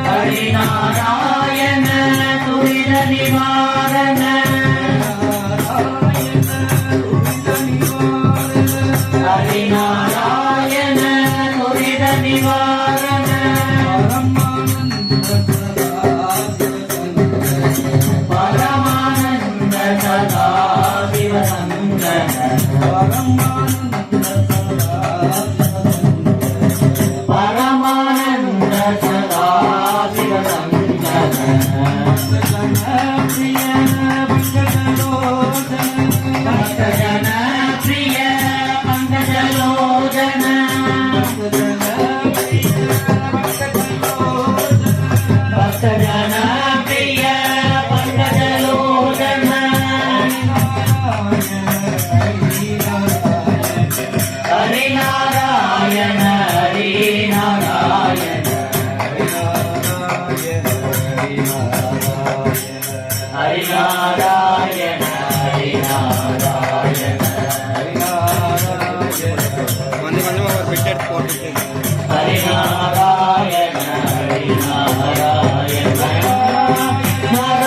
ஹரிநாராயண துரித நிவாரண ஹரிநாராயண துரித நிவாரண பரமானந்த சதா சிவசங்கர பரமானந்த சதா भक्तजन प्रिय पंकजलोचन भक्तजन प्रिय पंकजलोचन हरिनारायण हरिनारायण हरिनारायण हरिनारायण கொஞ்சம் கொஞ்சமாக ஒரு பிட் எடுத்து போட்டு